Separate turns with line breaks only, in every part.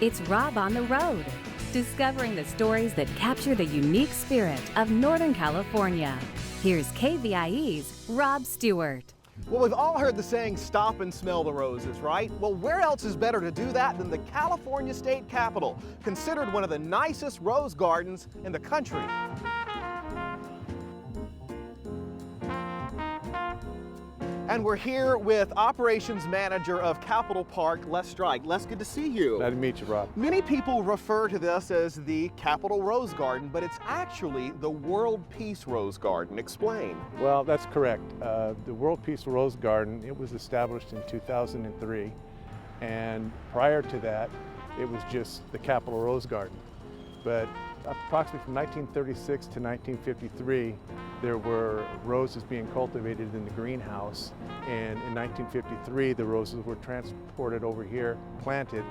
It's Rob on the Road, discovering the stories that capture the unique spirit of Northern California. Here's KVIE's Rob Stewart.
Well, we've all heard the saying, stop and smell the roses, right? Well, where else is better to do that than the California state capitol, considered one of the nicest rose gardens in the country. And we're here with Operations Manager of Capitol Park, Les Strike. Les, good to see you.
Glad to meet you, Rob.
Many people refer to this as the Capitol Rose Garden, but it's actually the World Peace Rose Garden. Explain.
Well, that's correct. The World Peace Rose Garden, it was established in 2003, and prior to that, it was just the Capitol Rose Garden. But approximately from 1936 to 1953, there were roses being cultivated in the greenhouse, and in 1953 the roses were transported over here, planted,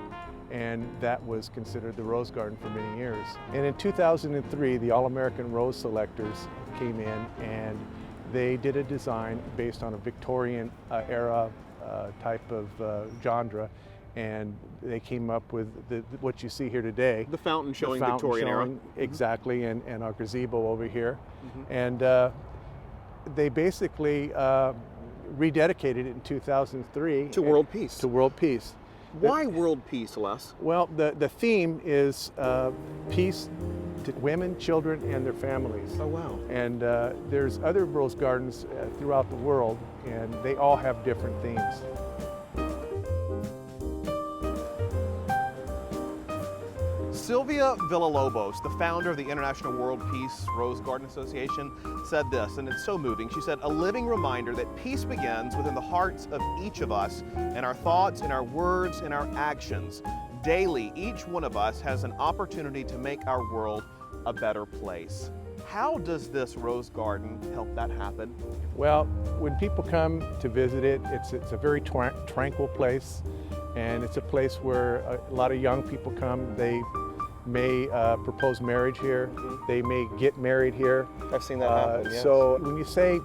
and that was considered the Rose Garden for many years. And in 2003 the All-American Rose Selectors came in and they did a design based on a Victorian era type of genre, and they came up with what you see here today.
The fountain showing
the fountain
Victorian
showing,
era.
Exactly, and our gazebo over here. And they basically rededicated it in 2003.
To World Peace.
To World Peace.
Why World Peace, Les?
Well, the theme is peace to women, children, and their families.
Oh, wow.
And there's other rose gardens throughout the world, and they all have different themes.
Sylvia Villalobos, the founder of the International World Peace Rose Garden Association, said this, and it's so moving. She said, "A living reminder that peace begins within the hearts of each of us, in our thoughts, in our words, in our actions. Daily, each one of us has an opportunity to make our world a better place." How does this rose garden help that happen?
Well, when people come to visit it, it's a very tranquil place, and it's a place where a lot of young people come. They may propose marriage here. They may get married here.
I've seen that happen, yes.
So when you say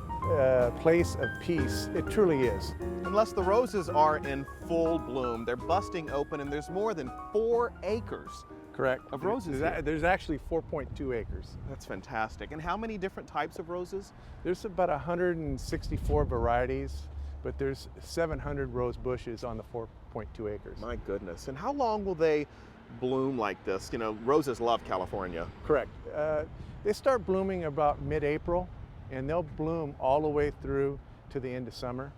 place of peace, it truly is.
Unless the roses are in full bloom, they're busting open, and there's more than 4 acres.
Correct.
Of roses here.
There's actually 4.2 acres.
That's fantastic. And how many different types of roses?
There's about 164 varieties, but there's 700 rose bushes on the 4.2 acres.
My goodness. And how long will they bloom like this? You know, roses love California.
Correct. They start blooming about mid-April, and they'll bloom all the way through to the end of summer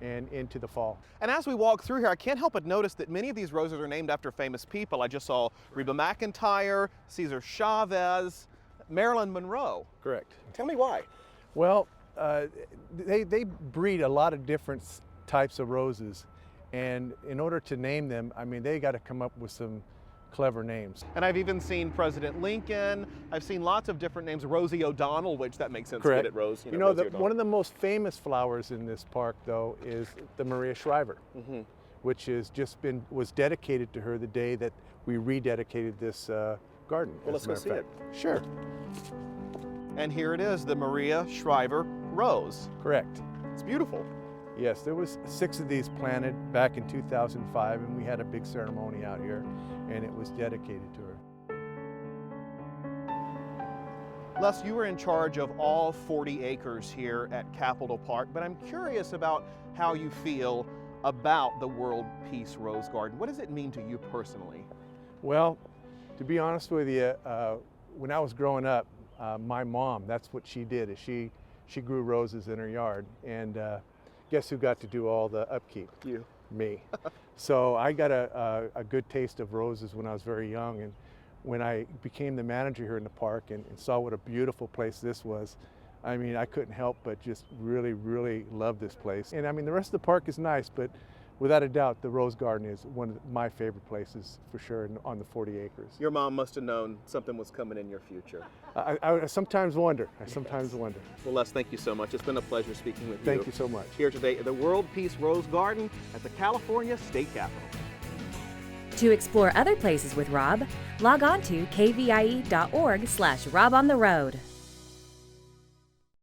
and into the fall.
And as we walk through here, I can't help but notice that many of these roses are named after famous people. I just saw Reba McEntire, Cesar Chavez, Marilyn Monroe.
Correct.
Tell me why.
Well, they breed a lot of different types of roses, and in order to name them, I mean, they got to come up with some clever names.
And I've even seen President Lincoln. I've seen lots of different names. Rosie O'Donnell, which that makes sense.
Correct.
To get it Rose.
You know,
Rosie
one of the most famous flowers in this park, though, is the Maria Shriver, which was dedicated to her the day that we rededicated this garden.
Well, let's go see it.
Sure.
And here it is, the Maria Shriver rose.
Correct.
It's beautiful.
Yes, there was 6 of these planted back in 2005, and we had a big ceremony out here, and it was dedicated to her.
Les, you were in charge of all 40 acres here at Capitol Park, but I'm curious about how you feel about the World Peace Rose Garden. What does it mean to you personally?
Well, to be honest with you, when I was growing up, my mom, that's what she did, is she grew roses in her yard, and guess who got to do all the upkeep?
You.
Me. So I got a good taste of roses when I was very young, and when I became the manager here in the park and saw what a beautiful place this was, I mean, I couldn't help but just really, really love this place. And I mean, the rest of the park is nice, but without a doubt, the Rose Garden is one of my favorite places for sure on the 40 acres.
Your mom must have known something was coming in your future.
I sometimes wonder. Wonder.
Well, Les, thank you so much. It's been a pleasure speaking with you.
Thank you so much.
Here today at the World Peace Rose Garden at the California State Capitol.
To explore other places with Rob, log on to kvie.org/RobOnTheRoad.